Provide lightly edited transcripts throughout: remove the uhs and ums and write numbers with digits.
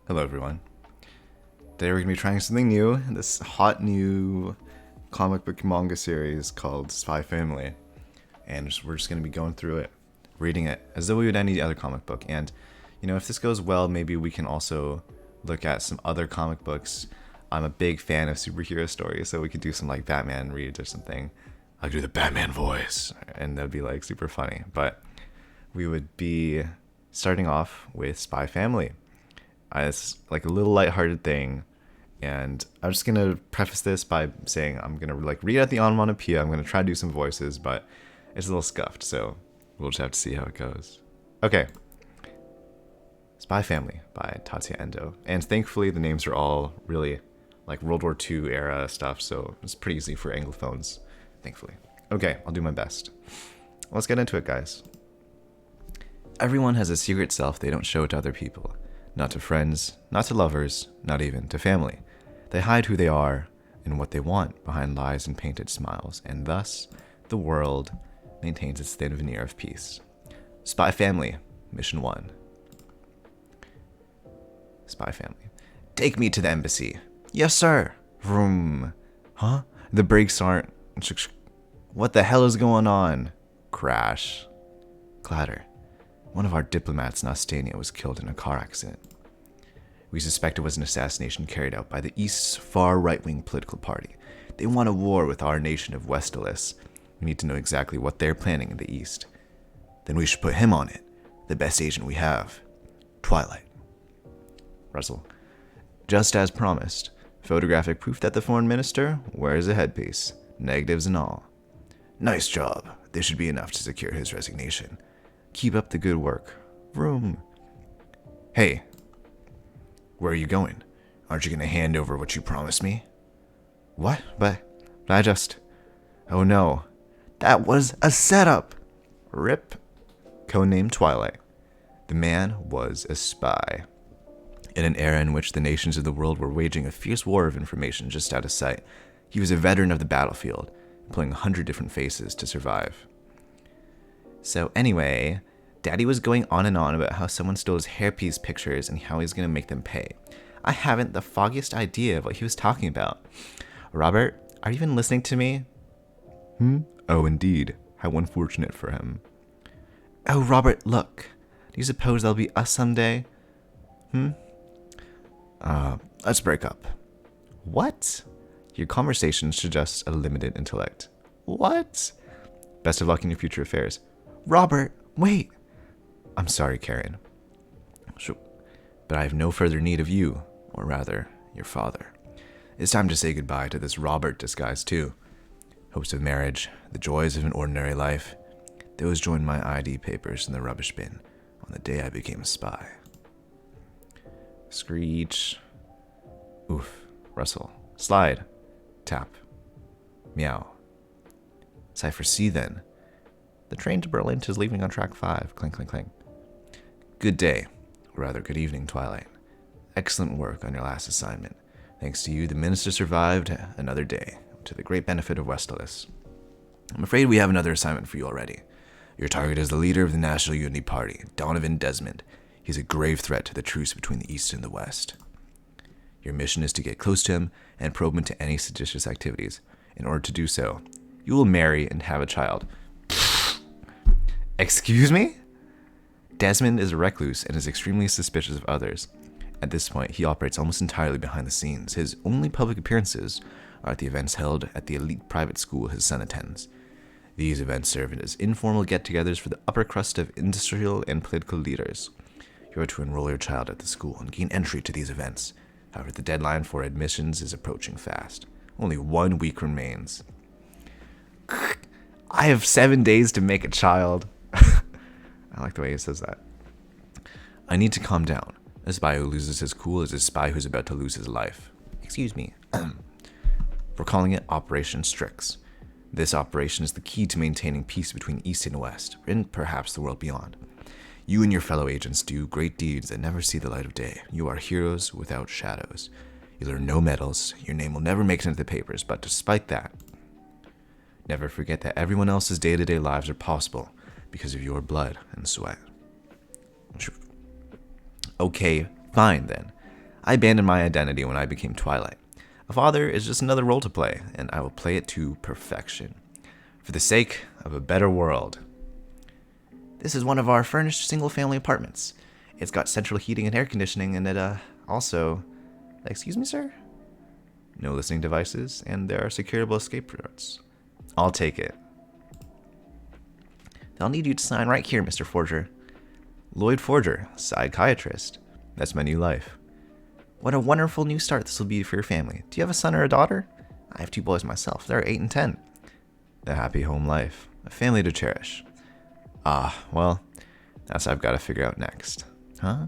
Hello, everyone. Today we're going to be trying something new in this hot new comic book manga series called Spy Family. And we're just going to be going through it, reading it as though we would any other comic book. And, if this goes well, maybe we can also look at some other comic books. I'm a big fan of superhero stories, so we could do some like Batman reads or something. I'll do the Batman voice, and that'd be like super funny. But we would be starting off with Spy Family. It's like a little lighthearted thing, and I'm just gonna preface this by saying I'm gonna like read out the onomatopoeia. I'm gonna try to do some voices, but it's a little scuffed, so we'll just have to see how it goes. Okay, Spy Family by Tatsuya Endo, and thankfully the names are all really like World War II era stuff, so it's pretty easy for Anglophones, thankfully. Okay, I'll do my best. Let's get into it, guys. Everyone has a secret self they don't show to other people. Not to friends, not to lovers, not even to family. They hide who they are and what they want behind lies and painted smiles, and thus, the world maintains its thin veneer of peace. Spy Family, Mission 1. Spy Family. Take me to the embassy. Yes, sir. Vroom. Huh? The brakes aren't... What the hell is going on? Crash. Clatter. One of our diplomats in Ostania was killed in a car accident. We suspect it was an assassination carried out by the East's far right-wing political party. They want a war with our nation of Westalis. We need to know exactly what they're planning in the East. Then we should put him on it. The best agent we have. Twilight. Russell. Just as promised. Photographic proof that the foreign minister wears a headpiece. Negatives and all. Nice job. This should be enough to secure his resignation. Keep up the good work. Vroom. Hey. Where are you going? Aren't you going to hand over what you promised me? What? But I just... Oh no. That was a setup. Rip. Codename Twilight. The man was a spy. In an era in which the nations of the world were waging a fierce war of information just out of sight, he was a veteran of the battlefield, playing 100 different faces to survive. So anyway, Daddy was going on and on about how someone stole his hairpiece pictures and how he's going to make them pay. I haven't the foggiest idea of what he was talking about. Robert, are you even listening to me? Oh, indeed. How unfortunate for him. Oh, Robert, look. Do you suppose there'll be us someday? Let's break up. What? Your conversations suggest a limited intellect. What? Best of luck in your future affairs. Robert, wait. I'm sorry, Karen. Sure. But I have no further need of you, or rather, your father. It's time to say goodbye to this Robert disguise, too. Hopes of marriage, the joys of an ordinary life, those joined my ID papers in the rubbish bin on the day I became a spy. Screech. Oof. Rustle. Slide. Tap. Meow. Cypher C, then. The train to Berlin is leaving on track 5. Clink, clink, clink. Good day. Or rather, good evening, Twilight. Excellent work on your last assignment. Thanks to you, the minister survived another day, to the great benefit of Westalis. I'm afraid we have another assignment for you already. Your target is the leader of the National Unity Party, Donovan Desmond. He's a grave threat to the truce between the East and the West. Your mission is to get close to him and probe into any seditious activities. In order to do so, you will marry and have a child. Excuse me? Desmond is a recluse and is extremely suspicious of others. At this point, he operates almost entirely behind the scenes. His only public appearances are at the events held at the elite private school his son attends. These events serve as informal get-togethers for the upper crust of industrial and political leaders. You are to enroll your child at the school and gain entry to these events. However, the deadline for admissions is approaching fast. Only 1 week remains. I have 7 days to make a child. I like the way he says that. I need to calm down. A spy who loses his cool is a spy who's about to lose his life. Excuse me. We're calling it Operation Strix. This operation is the key to maintaining peace between East and West, and perhaps the world beyond. You and your fellow agents do great deeds that never see the light of day. You are heroes without shadows. You earn no medals, your name will never make it into the papers, but despite that, never forget that everyone else's day-to-day lives are possible because of your blood and sweat. Okay, fine then. I abandoned my identity when I became Twilight. A father is just another role to play, and I will play it to perfection. For the sake of a better world. This is one of our furnished single-family apartments. It's got central heating and air conditioning, and it, also... Excuse me, sir? No listening devices, and there are securable escape routes. I'll take it. They'll need you to sign right here, Mr. Forger. Lloyd Forger, psychiatrist. That's my new life. What a wonderful new start this will be for your family. Do you have a son or a daughter? I have 2 boys myself. They're 8 and 10. A happy home life. A family to cherish. Well, that's what I've got to figure out next. Huh?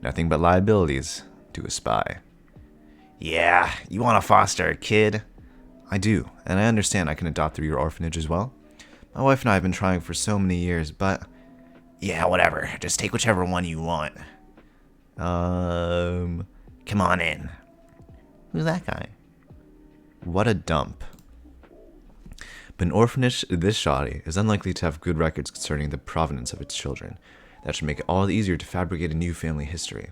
Nothing but liabilities to a spy. Yeah, you want to foster a kid? I do, and I understand I can adopt through your orphanage as well. My wife and I have been trying for so many years, but... Yeah, whatever. Just take whichever one you want. Come on in. Who's that guy? What a dump. But an orphanage this shoddy is unlikely to have good records concerning the provenance of its children. That should make it all the easier to fabricate a new family history.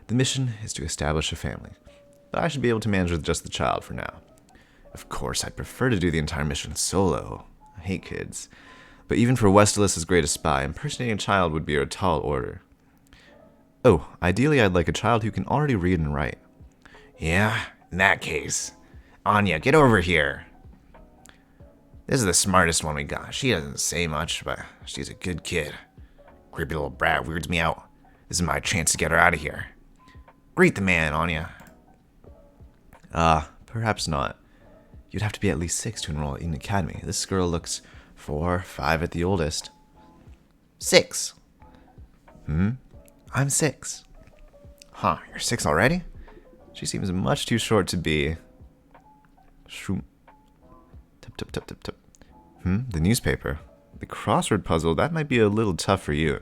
The mission is to establish a family, but I should be able to manage with just the child for now. Of course, I'd prefer to do the entire mission solo. I hate kids. But even for Westalis' greatest spy, impersonating a child would be a tall order. Oh, ideally I'd like a child who can already read and write. Yeah, in that case. Anya, get over here. This is the smartest one we got. She doesn't say much, but she's a good kid. Creepy little brat weirds me out. This is my chance to get her out of here. Greet the man, Anya. Perhaps not. You'd have to be at least 6 to enroll at Eden Academy. This girl looks 4, 5 at the oldest. 6. I'm 6. Huh, you're 6 already? She seems much too short to be... Shroom. Tup, tup, tup, tup, tup. The newspaper. The crossword puzzle, that might be a little tough for you.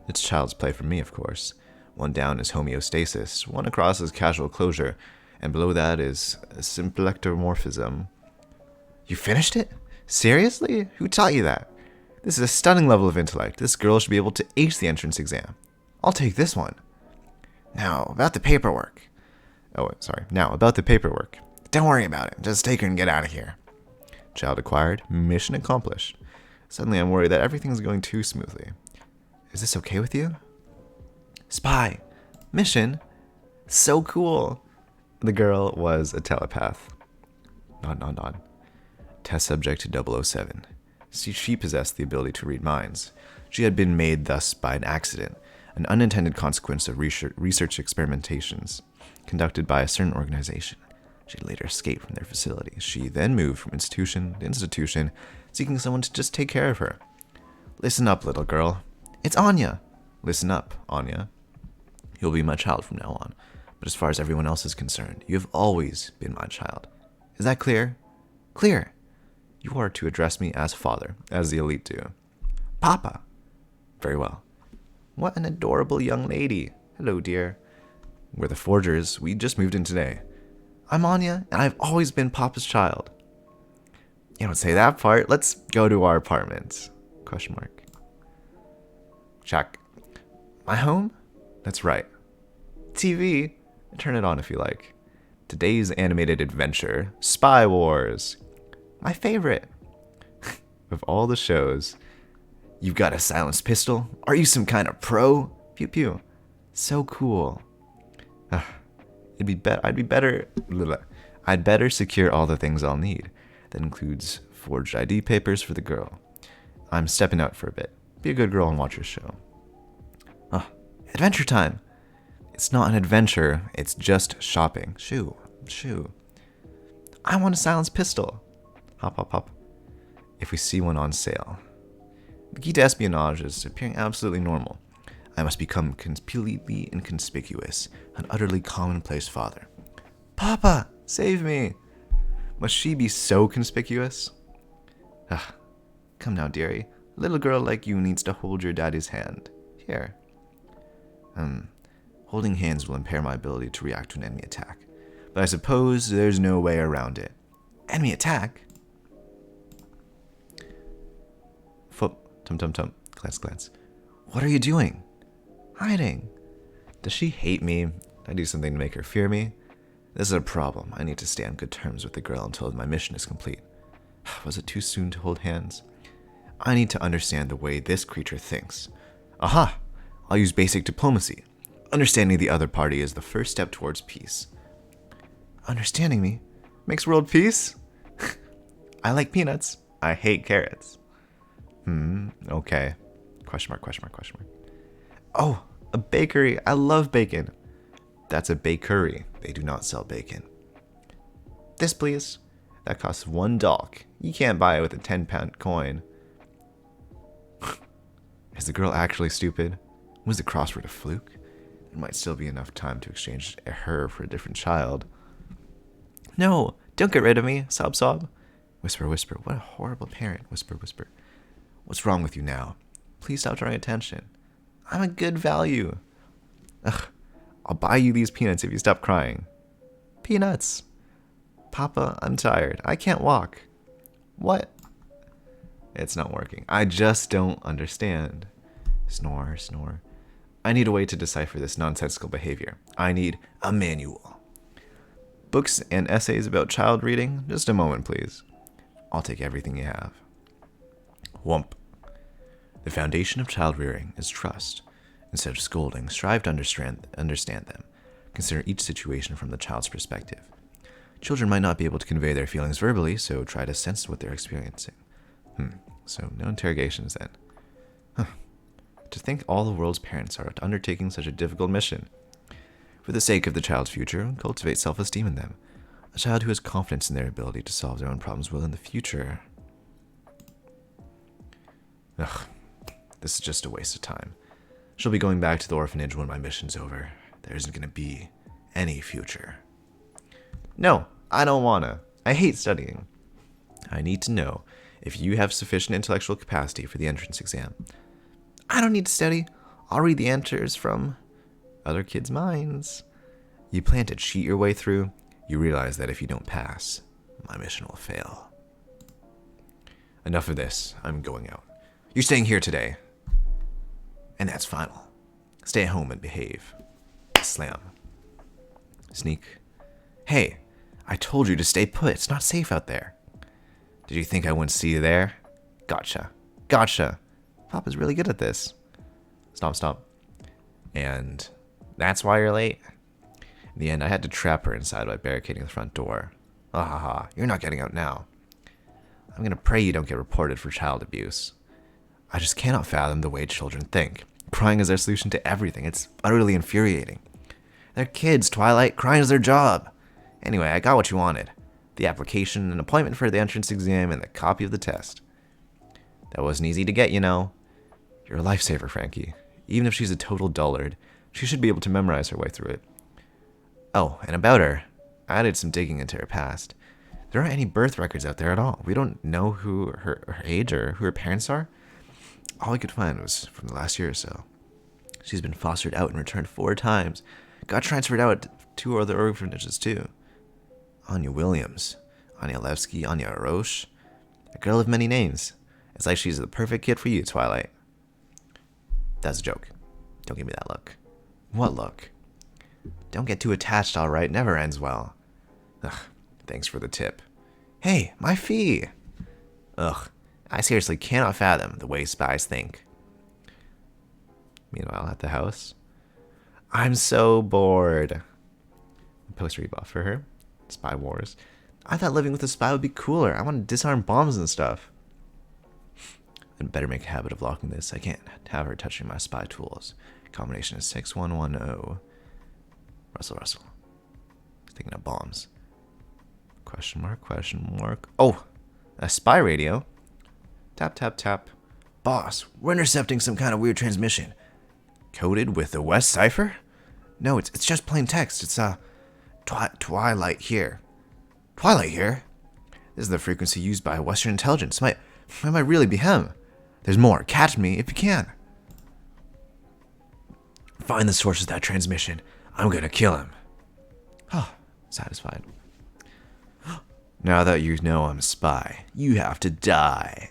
It's child's play for me, of course. One down is homeostasis, one across is casual closure, and below that is a symplectomorphism. You finished it? Seriously? Who taught you that? This is a stunning level of intellect. This girl should be able to ace the entrance exam. I'll take this one. Now, about the paperwork. Now, about the paperwork. Don't worry about it. Just take her and get out of here. Child acquired. Mission accomplished. Suddenly, I'm worried that everything's going too smoothly. Is this okay with you? Spy. Mission. So cool. The girl was a telepath. Nod. Test subject 007. See, she possessed the ability to read minds. She had been made thus by an accident, an unintended consequence of research experimentations conducted by a certain organization. She later escaped from their facility. She then moved from institution to institution, seeking someone to just take care of her. Listen up, little girl. It's Anya. Listen up, Anya. You'll be my child from now on. But as far as everyone else is concerned, you have always been my child. Is that clear? Clear. You are to address me as father, as the elite do. Papa. Very well. What an adorable young lady. Hello, dear. We're the Forgers. We just moved in today. I'm Anya, and I've always been Papa's child. You don't say that part. Let's go to our apartment. Question mark. Check. My home? That's right. TV? Turn it on if you like. Today's animated adventure, Spy Wars. My favorite. Of all the shows, you've got a silenced pistol? Are you some kind of pro? Pew pew. So cool. I'd better secure all the things I'll need. That includes forged ID papers for the girl. I'm stepping out for a bit. Be a good girl and watch your show. Adventure time. It's not an adventure, it's just shopping. Shoo. I want a silenced pistol. Hop. If we see one on sale. The key to espionage is appearing absolutely normal. I must become completely inconspicuous, an utterly commonplace father. Papa, save me! Must she be so conspicuous? Come now, dearie. A little girl like you needs to hold your daddy's hand. Here. Holding hands will impair my ability to react to an enemy attack. But I suppose there's no way around it. Enemy attack? Tum. Glance. What are you doing? Hiding. Does she hate me? I do something to make her fear me? This is a problem. I need to stay on good terms with the girl until my mission is complete. Was it too soon to hold hands? I need to understand the way this creature thinks. Aha! I'll use basic diplomacy. Understanding the other party is the first step towards peace. Understanding me makes world peace? I like peanuts. I hate carrots. Okay. Question mark, question mark, question mark. Oh, a bakery. I love bacon. That's a bakery. They do not sell bacon. This, please. That costs $1. You can't buy it with a 10-pound coin. Is the girl actually stupid? Was the crossword a fluke? There might still be enough time to exchange her for a different child. No, don't get rid of me, sob sob. Whisper, whisper. What a horrible parent. Whisper, whisper. What's wrong with you now? Please stop drawing attention. I'm a good value. Ugh, I'll buy you these peanuts if you stop crying. Peanuts. Papa, I'm tired. I can't walk. What? It's not working. I just don't understand. Snore, snore. I need a way to decipher this nonsensical behavior. I need a manual. Books and essays about child reading? Just a moment, please. I'll take everything you have. Whump. The foundation of child rearing is trust. Instead of scolding, strive to understand them. Consider each situation from the child's perspective. Children might not be able to convey their feelings verbally, so try to sense what they're experiencing. So no interrogations then. To think all the world's parents are undertaking such a difficult mission. For the sake of the child's future, cultivate self-esteem in them. A child who has confidence in their ability to solve their own problems will in the future. Ugh, this is just a waste of time. She'll be going back to the orphanage when my mission's over. There isn't going to be any future. No, I don't wanna. I hate studying. I need to know if you have sufficient intellectual capacity for the entrance exam. I don't need to study. I'll read the answers from other kids' minds. You plan to cheat your way through. You realize that if you don't pass, my mission will fail. Enough of this. I'm going out. You're staying here today. And that's final. Stay at home and behave. Slam. Sneak. Hey, I told you to stay put. It's not safe out there. Did you think I wouldn't see you there? Gotcha. Gotcha. Papa's really good at this. Stop, stop. And that's why you're late? In the end, I had to trap her inside by barricading the front door. Ah ha ha, you're not getting out now. I'm gonna pray you don't get reported for child abuse. I just cannot fathom the way children think. Crying is their solution to everything. It's utterly infuriating. They're kids, Twilight. Crying is their job. Anyway, I got what you wanted. The application, an appointment for the entrance exam, and the copy of the test. That wasn't easy to get, you know. You're a lifesaver, Frankie. Even if she's a total dullard, she should be able to memorize her way through it. Oh, and about her. I did some digging into her past. There aren't any birth records out there at all. We don't know who her age or who her parents are. All we could find was from the last year or so. She's been fostered out and returned 4 times. Got transferred out to 2 other orphanages, too. Anya Williams, Anya Levsky, Anya Roche. A girl of many names. It's like she's the perfect kid for you, Twilight. That's a joke. Don't give me that look. What look? Don't get too attached, alright? Never ends well. Ugh, thanks for the tip. Hey, my fee! Ugh, I seriously cannot fathom the way spies think. Meanwhile, at the house, I'm so bored. Post rebuff for her. Spy Wars. I thought living with a spy would be cooler. I want to disarm bombs and stuff. I'd better make a habit of locking this. I can't have her touching my spy tools. Combination is 6110. Russell. Thinking of bombs. Question mark. Oh, a spy radio. Tap, tap, tap. Boss, we're intercepting some kind of weird transmission. Coded with the West cipher? No, it's just plain text. It's Twilight here. Twilight here? This is the frequency used by Western intelligence. Might really be him. There's more. Catch me if you can. Find the source of that transmission. I'm gonna kill him. Oh, satisfied. Now that you know I'm a spy, you have to die.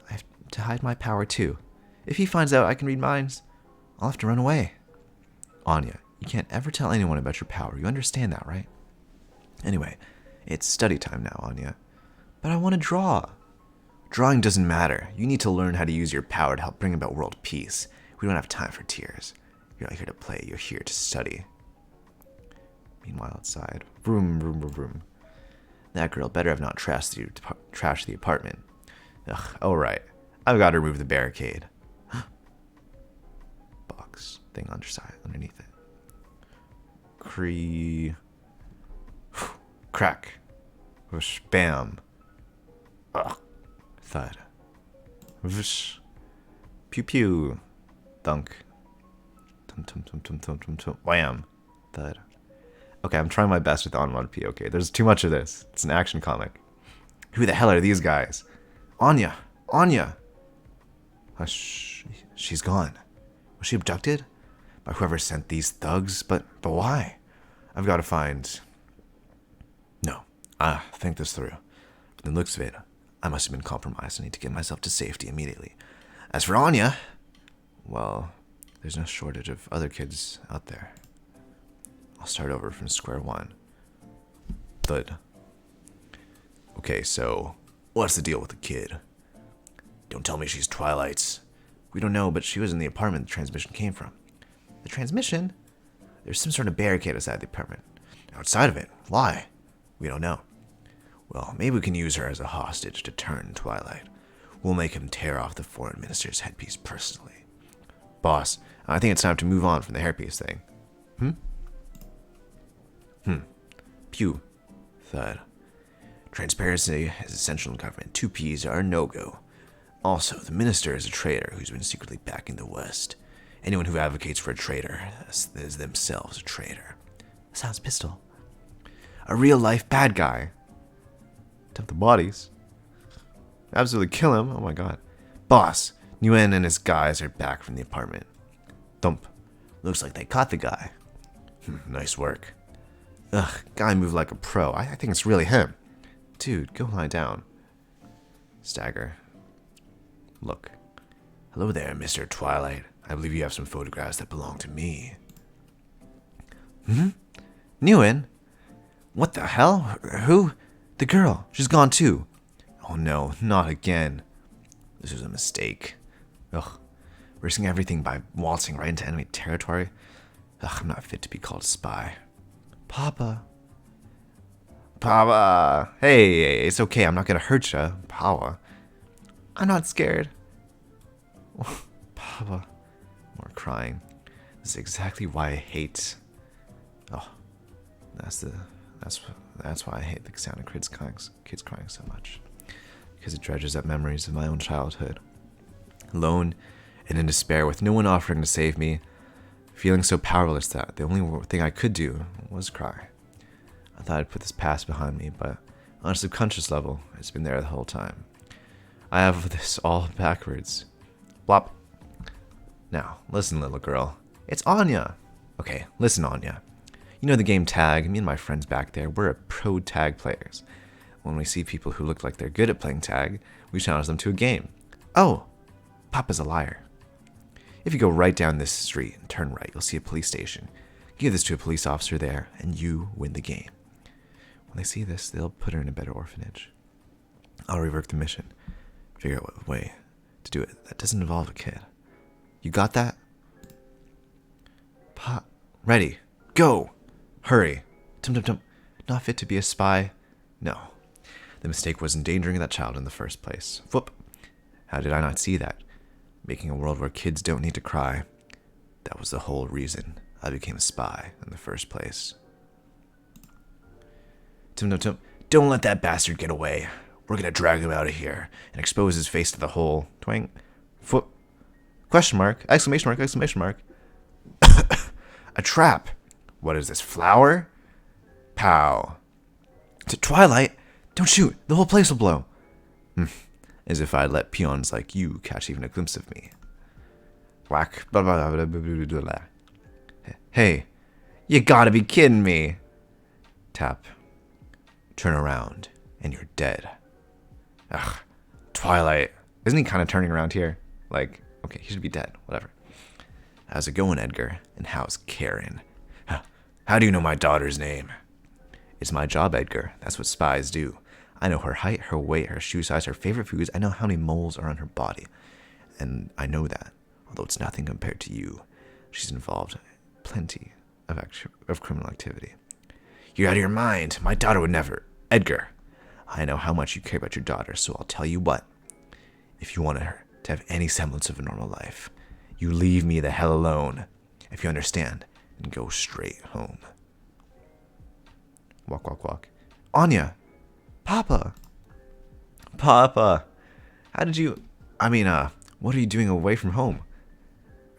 I have to hide my power too. If he finds out I can read minds, I'll have to run away. Anya, You can't ever tell anyone about your power. You understand that, right? Anyway, it's study time now, Anya. But I want to draw. Drawing doesn't matter. You need to learn how to use your power to help bring about world peace. We don't have time for tears. You're not here to play. You're here to study. Meanwhile, outside. Vroom, vroom, vroom, vroom. That girl better have not trashed the apartment. Ugh, alright. I've got to remove the barricade. Box thing underneath it. Crack. Whoosh, bam. Ugh. Thud. Whoosh. Pew pew. Thunk. Tum tum tum tum tum tum tum. Wham. Thud. Okay, I'm trying my best with onomatopoeia. Okay, there's too much of this. It's an action comic. Who the hell are these guys? Anya! Anya! Hush. She's gone. Was she abducted? By whoever sent these thugs? But why? I've got to find... No. Think this through. From the looks of it, I must have been compromised. I need to get myself to safety immediately. As for Anya, well, there's no shortage of other kids out there. I'll start over from square one. Thud. Okay, so, what's the deal with the kid? Don't tell me she's Twilight's. We don't know, but she was in the apartment the transmission came from. The transmission? There's some sort of barricade outside the apartment. Outside of it? Why? We don't know. Well, maybe we can use her as a hostage to turn Twilight. We'll make him tear off the foreign minister's headpiece personally. Boss, I think it's time to move on from the hairpiece thing. Pew. Thud. Transparency is essential in government. 2 Ps are a no-go. Also, the minister is a traitor who's been secretly backing the West. Anyone who advocates for a traitor is themselves a traitor. Sounds pistol. A real-life bad guy. Dump the bodies. Absolutely kill him. Oh my god. Boss, Nguyen and his guys are back from the apartment. Thump. Looks like they caught the guy. Nice work. Ugh, guy moved like a pro. I think it's really him. Dude, go lie down. Stagger. Look. Hello there, Mr. Twilight. I believe you have some photographs that belong to me. Nguyen? What the hell? Who? The girl. She's gone too. Oh no, not again. This was a mistake. Ugh. Risking everything by waltzing right into enemy territory? Ugh, I'm not fit to be called a spy. Papa. Papa. Hey, it's okay. I'm not gonna hurt ya. Papa. I'm not scared. Papa. More crying. This is exactly why I hate... Oh. That's why I hate the sound of kids crying so much. Because it dredges up memories of my own childhood. Alone and in despair with no one offering to save me. Feeling so powerless that the only thing I could do was cry. I thought I'd put this past behind me, but on a subconscious level, it's been there the whole time. I have this all backwards. Blop. Now, listen, little girl. It's Anya. Okay, listen, Anya. You know the game tag? Me and my friends back there, we're pro tag players. When we see people who look like they're good at playing tag, we challenge them to a game. Oh, Papa's a liar. If you go right down this street and turn right, you'll see a police station. Give this to a police officer there, and you win the game. When they see this, they'll put her in a better orphanage. I'll rework the mission. Figure out what way to do it that doesn't involve a kid. You got that? Ready. Go! Hurry. Tum-tum-tum. Not fit to be a spy? No. The mistake was endangering that child in the first place. Whoop. How did I not see that? Making a world where kids don't need to cry. That was the whole reason I became a spy in the first place. Tum-tum-tum. Don't let that bastard get away. We're gonna drag him out of here and expose his face to the whole... Twang. Foot. Question mark. Exclamation mark. Exclamation mark. A trap. What is this, flour? Pow. To Twilight. Don't shoot. The whole place will blow. As if I'd let peons like you catch even a glimpse of me. Whack. Blah, blah, blah, blah, blah, blah, blah. Hey. You gotta be kidding me. Tap. Turn around. And you're dead. Ugh. Twilight. Isn't he kind of turning around here? Like, okay, he should be dead. Whatever. How's it going, Edgar? And how's Karen? How do you know my daughter's name? It's my job, Edgar. That's what spies do. I know her height, her weight, her shoe size, her favorite foods. I know how many moles are on her body. And I know that, although it's nothing compared to you. She's involved plenty of criminal activity. You're out of your mind. My daughter would never. Edgar, I know how much you care about your daughter, so I'll tell you what. If you want her to have any semblance of a normal life, you leave me the hell alone, if you understand, and go straight home. Walk, walk, walk. Anya! Papa! Papa! How did you... what are you doing away from home?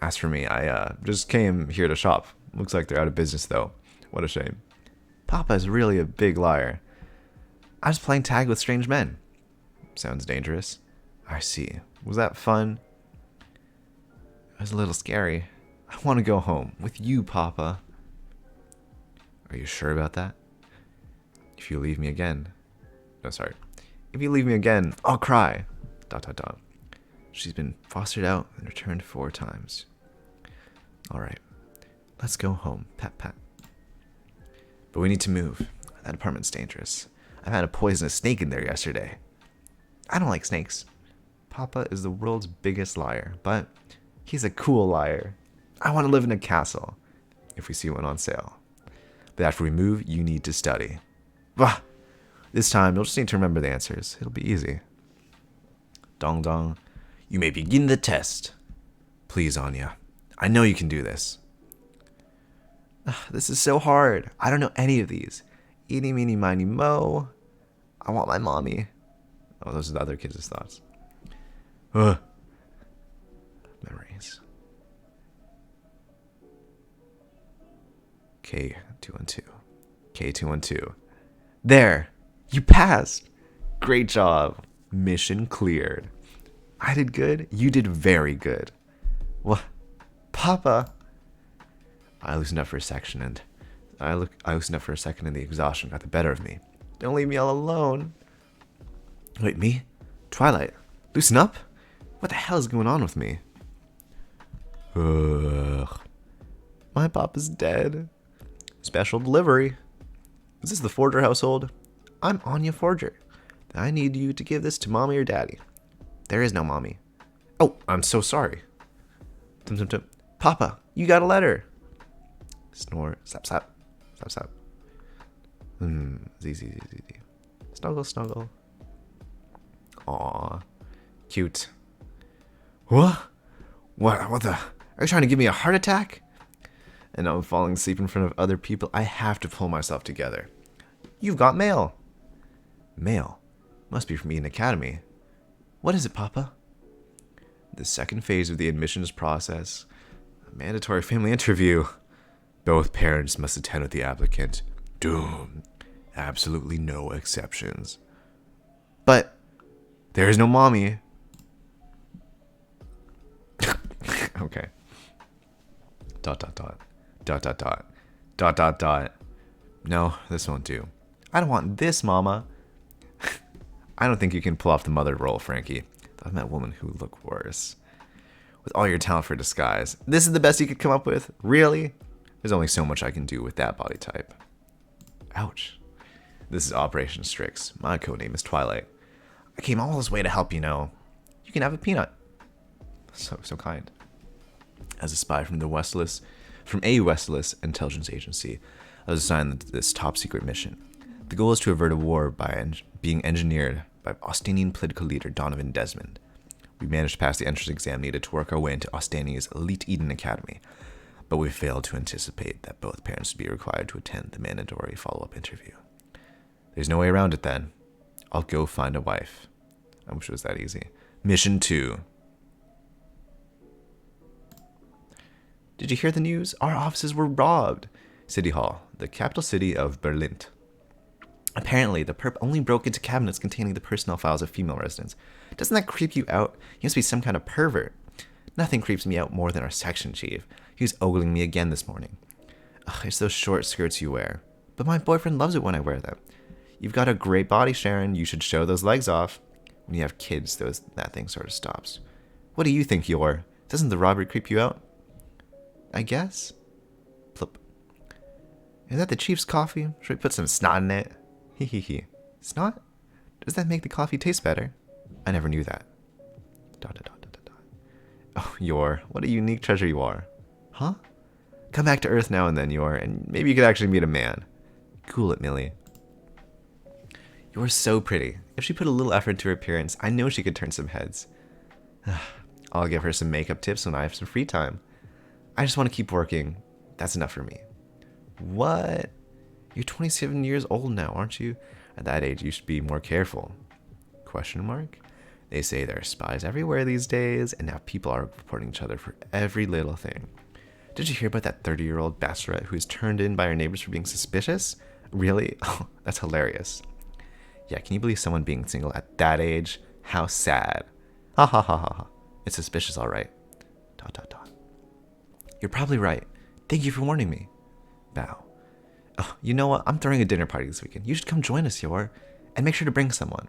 As for me, I just came here to shop. Looks like they're out of business, though. What a shame. Papa is really a big liar. I was playing tag with strange men. Sounds dangerous. I see. Was that fun? It was a little scary. I want to go home with you, Papa. Are you sure about that? If you leave me again... No, sorry. If you leave me again, I'll cry. ... She's been fostered out and returned 4 times. Alright. Let's go home. Pat, pat. But we need to move. That apartment's dangerous. I've had a poisonous snake in there yesterday. I don't like snakes. Papa is the world's biggest liar, but he's a cool liar. I want to live in a castle, if we see one on sale. But after we move, you need to study. Bah! This time, you'll just need to remember the answers. It'll be easy. Dong dong. You may begin the test. Please, Anya. I know you can do this. This is so hard. I don't know any of these. Eeny, meeny, miny, mo. I want my mommy. Oh, those are the other kids' thoughts. Memories. K212. K212. There! You passed! Great job. Mission cleared. I did good. You did very good. What? Papa! I loosened up for a second and the exhaustion got the better of me. Don't leave me all alone. Wait, me? Twilight? Loosen up? What the hell is going on with me? Ugh. My papa's dead. Special delivery. Is this the Forger household? I'm Anya Forger. I need you to give this to mommy or daddy. There is no mommy. Oh, I'm so sorry. Tum tum tum. Papa, you got a letter. Snore. Slap slap. Slap slap. Z. Snuggle snuggle. Aw. Cute. What? What the? Are you trying to give me a heart attack? And now I'm falling asleep in front of other people. I have to pull myself together. You've got mail. Mail? Must be from Eden Academy. What is it, Papa? The second phase of the admissions process. A mandatory family interview. Both parents must attend with the applicant. Doom. Absolutely no exceptions. But there is no mommy. Okay. ... No, this won't do. I don't want this, Mama. I don't think you can pull off the mother role, Frankie. I've met women who look worse. With all your talent for disguise, this is the best you could come up with? Really? There's only so much I can do with that body type. Ouch. This is Operation Strix. My codename is Twilight. I came all this way to help you know. You can have a peanut. So kind. As a spy from a Westless intelligence agency, I was assigned this top secret mission. The goal is to avert a war by being engineered by Austinian political leader Donovan Desmond. We managed to pass the entrance exam needed to work our way into Austinia's elite Eden Academy, but we failed to anticipate that both parents would be required to attend the mandatory follow-up interview. There's no way around it then. I'll go find a wife. I wish it was that easy. Mission 2. Did you hear the news? Our offices were robbed. City Hall, the capital city of Berlin. Apparently, the perp only broke into cabinets containing the personnel files of female residents. Doesn't that creep you out? He must be some kind of pervert. Nothing creeps me out more than our section chief. He was ogling me again this morning. Ugh, it's those short skirts you wear. But my boyfriend loves it when I wear them. You've got a great body, Sharon. You should show those legs off. When you have kids, that thing sort of stops. What do you think you're? Doesn't the robbery creep you out? I guess. Plop. Is that the Chief's coffee? Should we put some snot in it? Hee hee hee. Snot? Does that make the coffee taste better? I never knew that. Dot, dot, dot, dot, dot. Oh, Yor, what a unique treasure you are. Huh? Come back to Earth now and then, Yor, and maybe you could actually meet a man. Cool it, Millie. You're so pretty. If she put a little effort into her appearance, I know she could turn some heads. I'll give her some makeup tips when I have some free time. I just want to keep working. That's enough for me. What? You're 27 years old now, aren't you? At that age, you should be more careful. Question mark? They say there are spies everywhere these days, and now people are reporting each other for every little thing. Did you hear about that 30-year-old bachelorette who was turned in by her neighbors for being suspicious? Really? Oh, that's hilarious. Yeah, can you believe someone being single at that age? How sad. Ha ha ha ha ha. It's suspicious, all right. Dot dot dot. You're probably right. Thank you for warning me. Bow. Oh, you know what? I'm throwing a dinner party this weekend. You should come join us, Yor. And make sure to bring someone.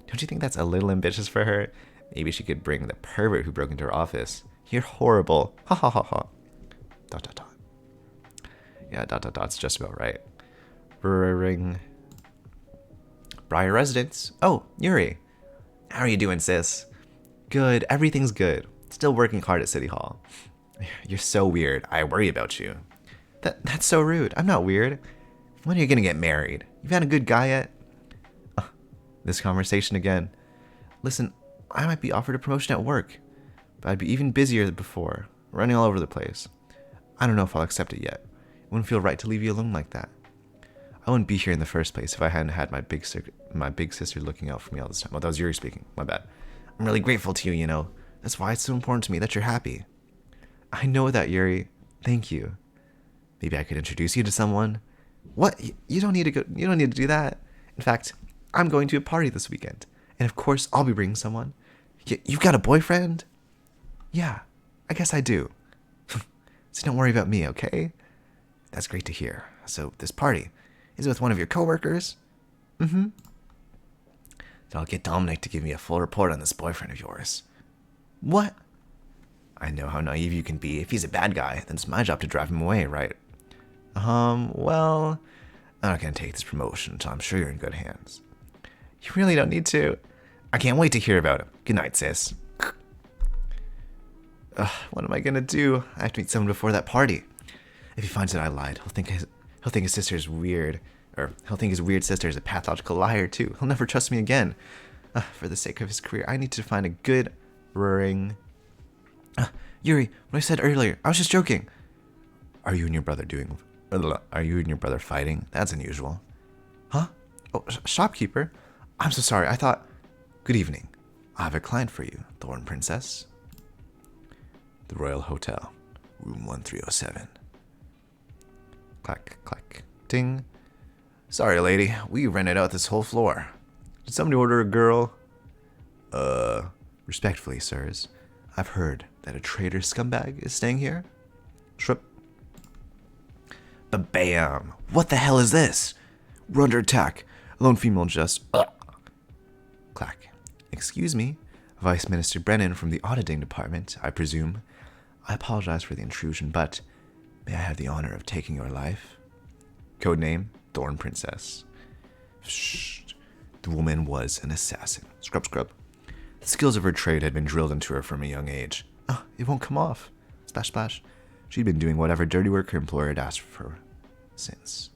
Don't you think that's a little ambitious for her? Maybe she could bring the pervert who broke into her office. You're horrible. Ha ha ha ha. Dot dot dot. Yeah, dot dot dot's just about right. Ring. Briar Residence. Oh, Yuri. How are you doing, sis? Good. Everything's good. Still working hard at City Hall. You're so weird. I worry about you. That's so rude. I'm not weird. When are you gonna get married? You've had a good guy yet? This conversation again. Listen, I might be offered a promotion at work, but I'd be even busier than before, running all over the place. I don't know if I'll accept it yet. It wouldn't feel right to leave you alone like that. I wouldn't be here in the first place if I hadn't had my big sister looking out for me all this time. Oh, that was Yuri speaking. My bad. I'm really grateful to you, you know. That's why it's so important to me that you're happy. I know that, Yuri. Thank you. Maybe I could introduce you to someone. What? You don't need to go. You don't need to do that. In fact, I'm going to a party this weekend, and of course, I'll be bringing someone. You've got a boyfriend? Yeah, I guess I do. So don't worry about me, okay? That's great to hear. So this party is with one of your coworkers? Mm-hmm. So I'll get Dominic to give me a full report on this boyfriend of yours. What? I know how naive you can be. If he's a bad guy, then it's my job to drive him away, right? Well, I'm not gonna take this promotion until I'm sure you're in good hands. You really don't need to. I can't wait to hear about him. Good night, sis. What am I gonna do? I have to meet someone before that party. If he finds that I lied, he'll think his sister is weird, or he'll think his weird sister is a pathological liar too. He'll never trust me again. For the sake of his career, I need to find a good ring. Yuri, what I said earlier, I was just joking. Are you and your brother fighting? That's unusual. Huh? Oh, shopkeeper. I'm so sorry. I thought. Good evening. I have a client for you, Thorn Princess. The Royal Hotel, room 1307. Clack, clack, ding. Sorry, lady. We rented out this whole floor. Did somebody order a girl? Respectfully, sirs. I've heard that a traitor scumbag is staying here. Shrimp. Bam! What the hell is this? We're under attack. A lone female just. Clack. Excuse me, Vice Minister Brennan from the auditing department, I presume. I apologize for the intrusion, but may I have the honor of taking your life? Codename, Thorn Princess. Shh. The woman was an assassin. Scrub, scrub. The skills of her trade had been drilled into her from a young age. It won't come off. Splash, splash. She'd been doing whatever dirty work her employer had asked for since.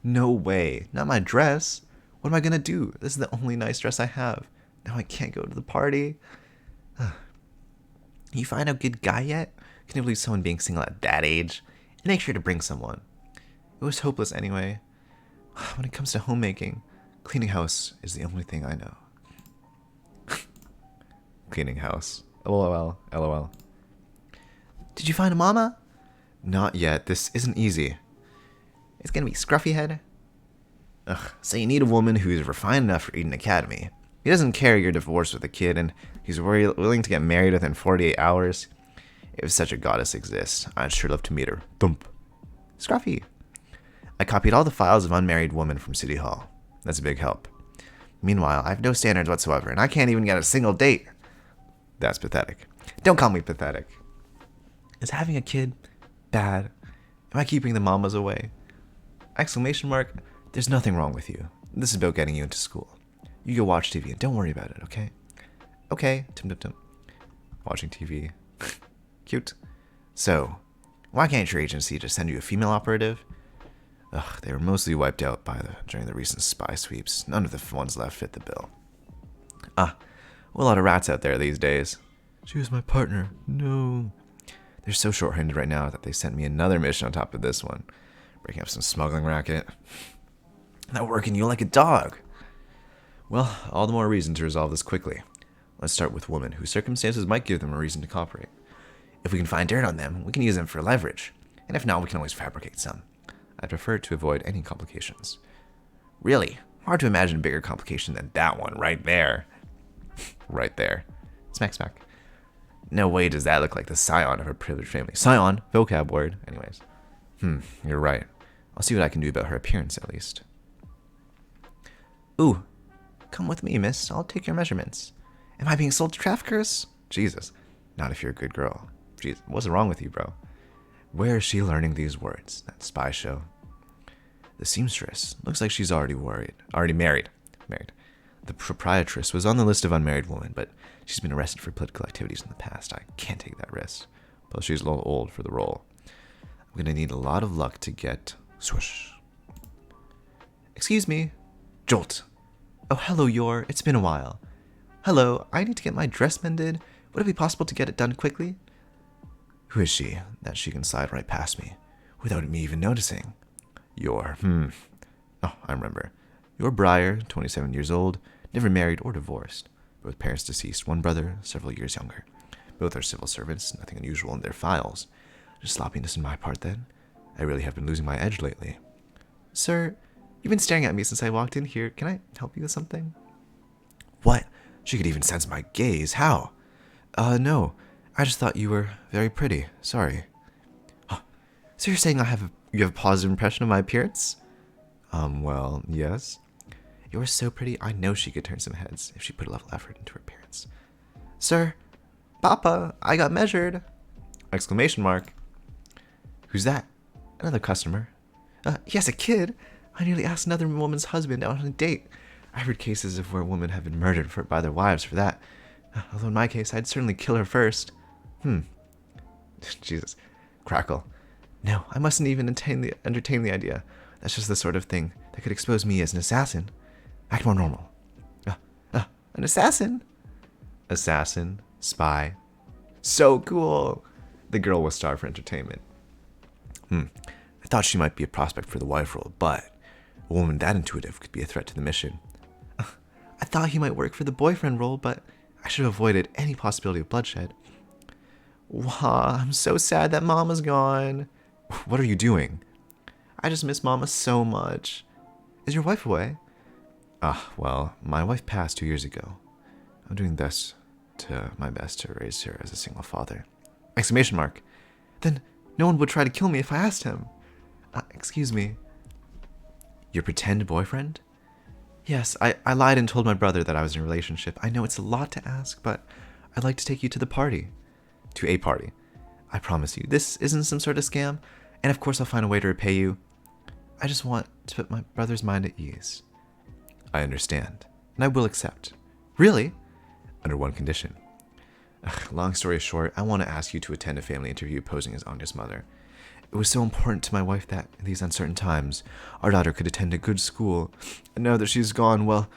No way. Not my dress. What am I gonna do? This is the only nice dress I have. Now I can't go to the party. You find a good guy yet? Can you believe someone being single at that age? And make sure to bring someone. It was hopeless anyway. When it comes to homemaking, cleaning house is the only thing I know. Cleaning house. LOL. LOL. Did you find a mama? Not yet. This isn't easy. It's gonna be Scruffy Head. So you need a woman who is refined enough for Eden Academy. He doesn't care you're divorced with a kid, and he's willing to get married within 48 hours. If such a goddess exists, I'd sure love to meet her. Thump. Scruffy. I copied all the files of unmarried women from City Hall. That's a big help. Meanwhile, I have no standards whatsoever, and I can't even get a single date. That's pathetic. Don't call me pathetic. Is having a kid bad? Am I keeping the mamas away? Exclamation mark. There's nothing wrong with you. This is about getting you into school. You go watch TV and don't worry about it, okay? Okay. Tum tum tum. Watching TV. Cute. So, why can't your agency just send you a female operative? Ugh, they were mostly wiped out during the recent spy sweeps. None of the ones left fit the bill. Ah, well, a lot of rats out there these days. She was my partner. No. They're so short-handed right now that they sent me another mission on top of this one. Breaking up some smuggling racket. Not working you like a dog. Well, all the more reason to resolve this quickly. Let's start with women whose circumstances might give them a reason to cooperate. If we can find dirt on them, we can use them for leverage. And if not, we can always fabricate some. I'd prefer to avoid any complications. Really? Hard to imagine a bigger complication than that one right there. Right there. Smack smack. No way does that look like the scion of a privileged family. Scion, vocab word. Anyways. You're right. I'll see what I can do about her appearance at least. Ooh. Come with me, miss. I'll take your measurements. Am I being sold to traffickers? Jesus. Not if you're a good girl. Jesus. What's wrong with you, bro? Where is she learning these words? That spy show. The seamstress. Looks like she's already married. The proprietress was on the list of unmarried women, but she's been arrested for political activities in the past. I can't take that risk. Plus, she's a little old for the role. I'm going to need a lot of luck to get... Swoosh. Excuse me. Jolt. Oh, hello, Yor. It's been a while. Hello, I need to get my dress mended. Would it be possible to get it done quickly? Who is she, that she can slide right past me, without me even noticing? Yor, Oh, I remember. Yor Briar, 27 years old, never married or divorced. Both parents deceased, one brother, several years younger. Both are civil servants, nothing unusual in their files. Just sloppiness on my part, then. I really have been losing my edge lately. Sir, you've been staring at me since I walked in here. Can I help you with something? What? She could even sense my gaze. How? No. I just thought you were very pretty. Sorry. Huh. So you're saying you have a positive impression of my appearance? Well, yes. You're so pretty, I know she could turn some heads if she put a little effort into her appearance. Sir, Papa, I got measured! Exclamation mark. Who's that? Another customer. He has a kid. I nearly asked another woman's husband out on a date. I've heard cases of where women have been murdered by their wives for that. Although in my case, I'd certainly kill her first. Jesus. Crackle. No, I mustn't even entertain the idea. That's just the sort of thing that could expose me as an assassin. Act more normal. An assassin? Assassin. Spy. So cool. The girl was starved for entertainment. I thought she might be a prospect for the wife role, but a woman that intuitive could be a threat to the mission. I thought he might work for the boyfriend role, but I should have avoided any possibility of bloodshed. Wow, I'm so sad that Mama's gone. What are you doing? I just miss Mama so much. Is your wife away? Well, my wife passed 2 years ago. I'm doing my best to raise her as a single father. Exclamation mark. Then no one would try to kill me if I asked him. Excuse me. Your pretend boyfriend? Yes, I lied and told my brother that I was in a relationship. I know it's a lot to ask, but I'd like to take you to the party. To a party. I promise you, this isn't some sort of scam, and of course I'll find a way to repay you. I just want to put my brother's mind at ease. I understand, and I will accept. Really? Under one condition. Long story short, I want to ask you to attend a family interview posing as Anya's mother. It was so important to my wife that, in these uncertain times, our daughter could attend a good school. And now that she's gone, well,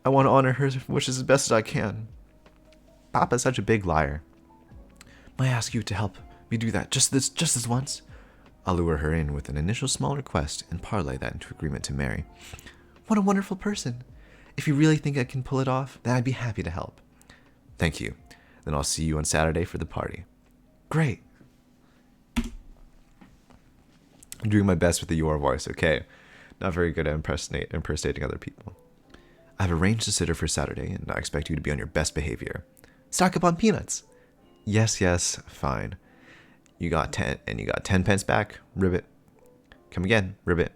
I want to honor her wishes as best as I can. Papa's such a big liar. May I ask you to help me do that just this once? I'll lure her in with an initial small request and parlay that into agreement to marry. What a wonderful person. If you really think I can pull it off, then I'd be happy to help. Thank you. Then I'll see you on Saturday for the party. Great. I'm doing my best with the your voice, okay? Not very good at impersonating other people. I've arranged a sitter for Saturday, and I expect you to be on your best behavior. Stock up on peanuts. Yes, fine. You got 10 pence back? Ribbit. Come again, ribbit.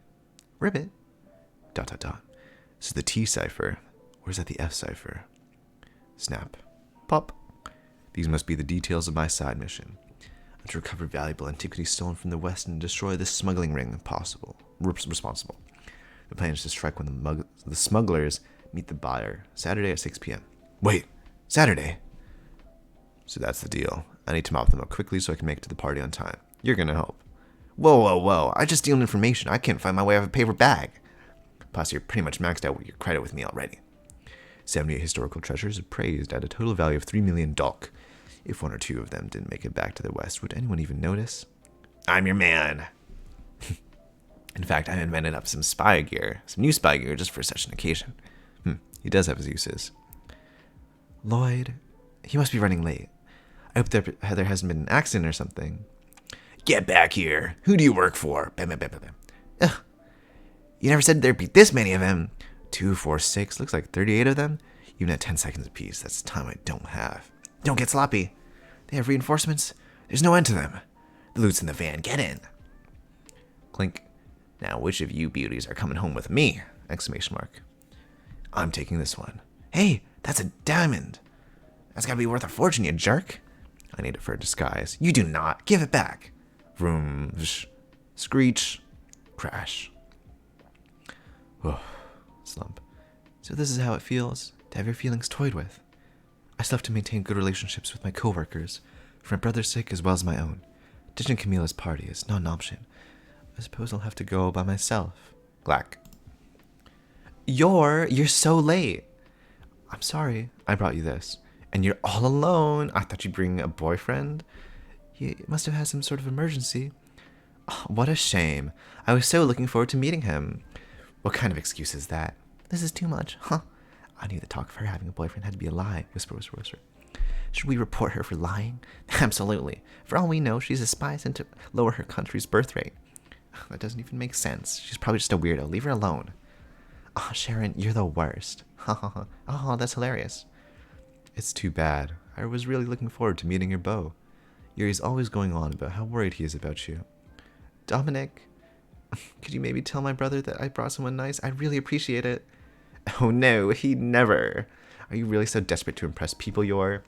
Ribbit. ... So the T cipher. Where's that the F cipher? Snap. Pop. These must be the details of my side mission. to recover valuable antiquities stolen from the West and destroy the smuggling ring responsible. The plan is to strike when the smugglers meet the buyer, Saturday at 6 p.m. Wait, Saturday? So that's the deal. I need to mop them up quickly so I can make it to the party on time. You're gonna help. Whoa. I just steal information. I can't find my way out of a paper bag. Plus, you're pretty much maxed out with your credit with me already. 78 historical treasures appraised at a total value of 3 million dolk. If one or two of them didn't make it back to the West, would anyone even notice? I'm your man. In fact, I invented up some spy gear, some new spy gear just for such an occasion. He does have his uses. Lloyd, he must be running late. I hope there hasn't been an accident or something. Get back here. Who do you work for? Bam. Ugh. You never said there'd be this many of them. 2, 4, 6, looks like 38 of them. Even at 10 seconds apiece, that's time I don't have. Don't get sloppy. They have reinforcements. There's no end to them. The loot's in the van. Get in. Clink. Now, which of you beauties are coming home with me? Exclamation mark. I'm taking this one. Hey, that's a diamond. That's gotta be worth a fortune, you jerk. I need it for a disguise. You do not. Give it back. Vroom. Screech. Crash. Oh, slump. So this is how it feels to have your feelings toyed with. I still have to maintain good relationships with my co-workers, for my brother's sake as well as my own. Ditching Camilla's party is not an option. I suppose I'll have to go by myself. Glack. You're so late. I'm sorry I brought you this. And you're all alone. I thought you'd bring a boyfriend. He must have had some sort of emergency. Oh, what a shame. I was so looking forward to meeting him. What kind of excuse is that? This is too much, huh? I knew the talk of her having a boyfriend had to be a lie. Whisper. Should we report her for lying? Absolutely. For all we know, she's a spy sent to lower her country's birth rate. That doesn't even make sense. She's probably just a weirdo. Leave her alone. Oh, Sharon, you're the worst. Oh, that's hilarious. It's too bad. I was really looking forward to meeting your beau. Yuri's always going on about how worried he is about you. Dominic, could you maybe tell my brother that I brought someone nice? I'd really appreciate it. Oh no, he'd never. Are you really so desperate to impress people, Yor?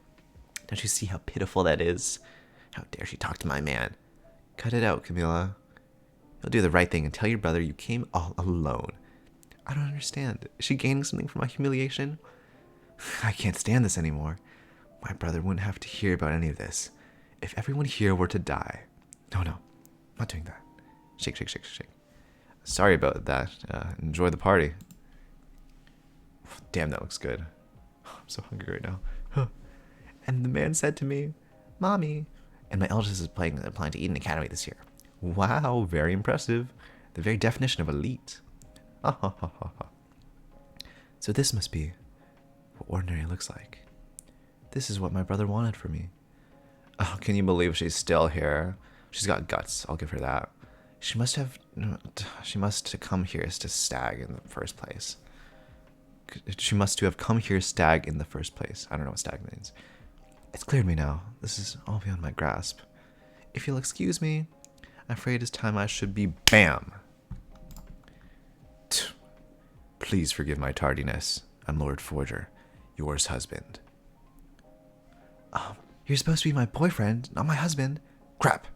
Don't you see how pitiful that is? How dare she talk to my man? Cut it out, Camilla. You'll do the right thing and tell your brother you came all alone. I don't understand. Is she gaining something from my humiliation? I can't stand this anymore. My brother wouldn't have to hear about any of this. If everyone here were to die. No, not doing that. Shake. Sorry about that. Enjoy the party. Damn, that looks good. I'm so hungry right now. And the man said to me, Mommy, and my eldest is applying to Eden Academy this year. Wow, very impressive. The very definition of elite. So this must be what ordinary looks like. This is what my brother wanted for me. Oh, can you believe she's still here? She's got guts, I'll give her that. She must have come here to stag in the first place. She must have come here stag in the first place. I don't know what stag means. It's clear to me now. This is all beyond my grasp. If you'll excuse me, I'm afraid it's time I should be BAM. Please forgive my tardiness. I'm Lord Forger, yours husband. You're supposed to be my boyfriend, not my husband. Crap.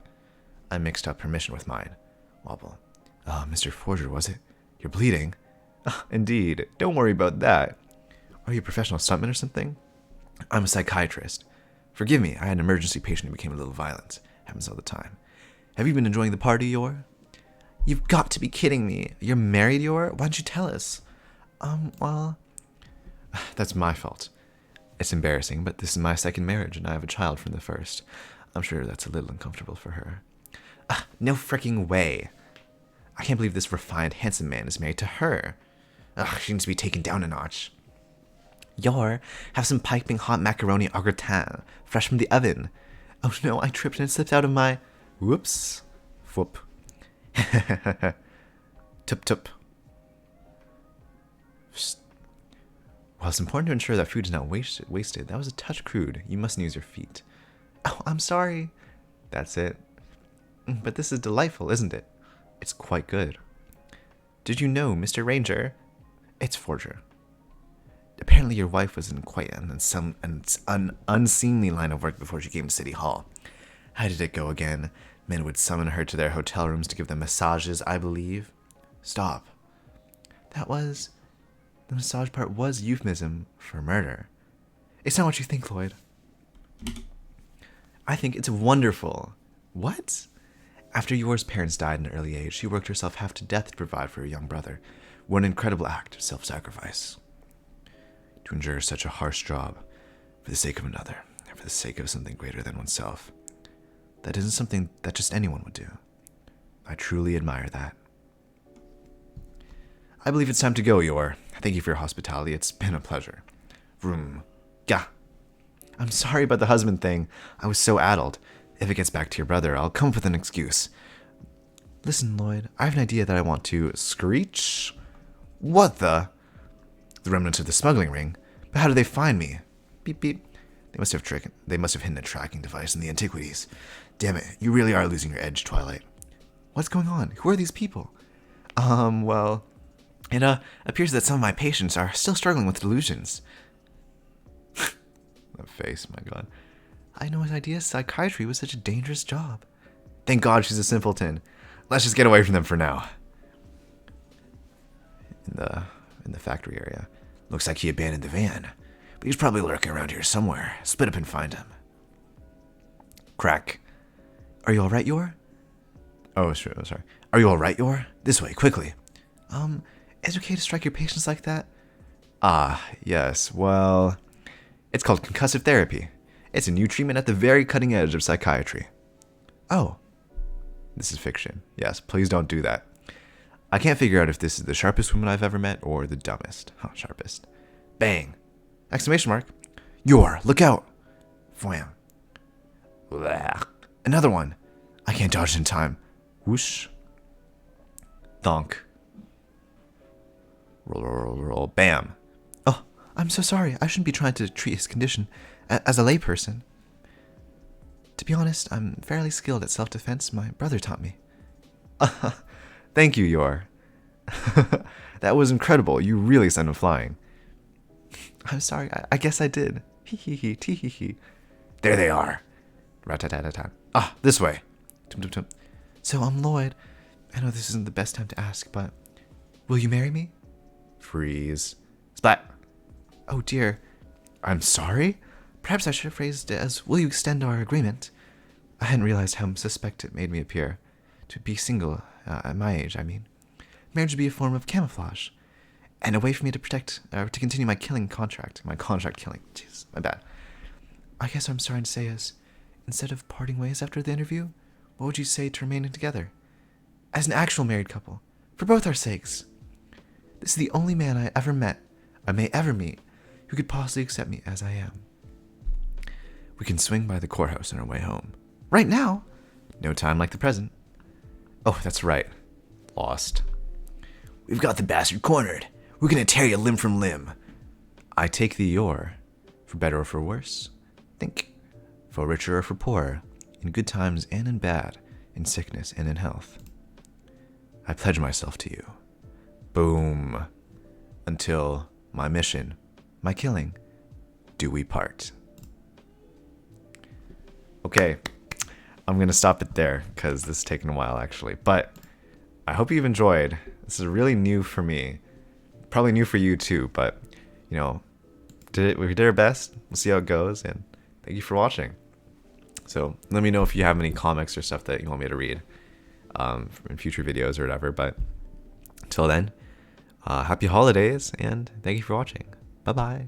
I mixed up permission with mine. Wobble. Mr. Forger, was it? You're bleeding. Indeed. Don't worry about that. Are you a professional stuntman or something? I'm a psychiatrist. Forgive me, I had an emergency patient who became a little violent. Happens all the time. Have you been enjoying the party, Yor? You've got to be kidding me. You're married, Yor? Why don't you tell us? Well... That's my fault. It's embarrassing, but this is my second marriage, and I have a child from the first. I'm sure that's a little uncomfortable for her. No freaking way. I can't believe this refined, handsome man is married to her. She needs to be taken down a notch. Yor, have some piping hot macaroni au gratin, fresh from the oven. Oh no, I tripped and it slipped out of my... Whoops. Whoop. Tup. Well, it's important to ensure that food is not wasted. That was a touch crude. You mustn't use your feet. Oh, I'm sorry. That's it. But this is delightful, isn't it? It's quite good. Did you know, Mr. Ranger? It's Forger. Apparently your wife was in quite an unseemly line of work before she came to City Hall. How did it go again? Men would summon her to their hotel rooms to give them massages, I believe. Stop. The massage part was euphemism for murder. It's not what you think, Lloyd. I think it's wonderful. What? After Yor's parents died in an early age, she worked herself half to death to provide for her young brother. What an incredible act of self-sacrifice. To endure such a harsh job for the sake of another, and for the sake of something greater than oneself. That isn't something that just anyone would do. I truly admire that. I believe it's time to go, Yor. Thank you for your hospitality. It's been a pleasure. Vroom. Gah. I'm sorry about the husband thing. I was so addled. If it gets back to your brother, I'll come up with an excuse. Listen, Lloyd, I have an idea that I want to screech. What the? The remnants of the smuggling ring. But how do they find me? Beep beep. They must have hidden a tracking device in the antiquities. Damn it, you really are losing your edge, Twilight. What's going on? Who are these people? Well, it appears that some of my patients are still struggling with delusions. That face, my god. I know his idea psychiatry was such a dangerous job. Thank God she's a simpleton. Let's just get away from them for now. In the factory area. Looks like he abandoned the van. But he's probably lurking around here somewhere. Split up and find him. Crack. Are you alright, Yor? Oh, sure, sorry. Are you alright, Yor? This way, quickly. Is it okay to strike your patients like that? Ah, yes, well... It's called concussive therapy. It's a new treatment at the very cutting edge of psychiatry. Oh. This is fiction. Yes, please don't do that. I can't figure out if this is the sharpest woman I've ever met or the dumbest. Oh, sharpest. Bang. Exclamation mark. Yor, look out. Wham. Another one. I can't dodge in time. Whoosh. Thonk. Roll, roll, roll, roll. Bam. Oh, I'm so sorry. I shouldn't be trying to treat his condition as a layperson. To be honest, I'm fairly skilled at self-defense. My brother taught me. Thank you, Yor. That was incredible. You really sent him flying. I'm sorry. I guess I did. Hee hee hee. Tee hee hee. There they are. Rat-tat-tat-tat. Ah, this way. Tum tum tum. So, Lloyd. I know this isn't the best time to ask, but will you marry me? Freeze. Splat. Oh dear. I'm sorry? Perhaps I should have phrased it as, will you extend our agreement? I hadn't realized how suspect it made me appear. To be single, at my age, I mean. Marriage would be a form of camouflage. And a way for me to to continue my killing contract. My contract killing. Jeez, my bad. I guess what I'm trying to say is, instead of parting ways after the interview, what would you say to remaining together? As an actual married couple. For both our sakes. This is the only man I may ever meet, who could possibly accept me as I am. We can swing by the courthouse on our way home. Right now? No time like the present. Oh, that's right. Lost. We've got the bastard cornered. We're gonna tear you limb from limb. I take thee, Yor, for better or for worse. Think, for richer or for poorer, in good times and in bad, in sickness and in health. I pledge myself to you. Boom. Until my mission, my killing, do we part. Okay, I'm gonna stop it there because this is taking a while actually, but I hope you've enjoyed. This is really new for me, probably new for you too, but you know, we did our best. We'll see how it goes, and thank you for watching. So let me know if you have any comics or stuff that you want me to read in future videos or whatever, but until then, happy holidays and thank you for watching. Bye bye.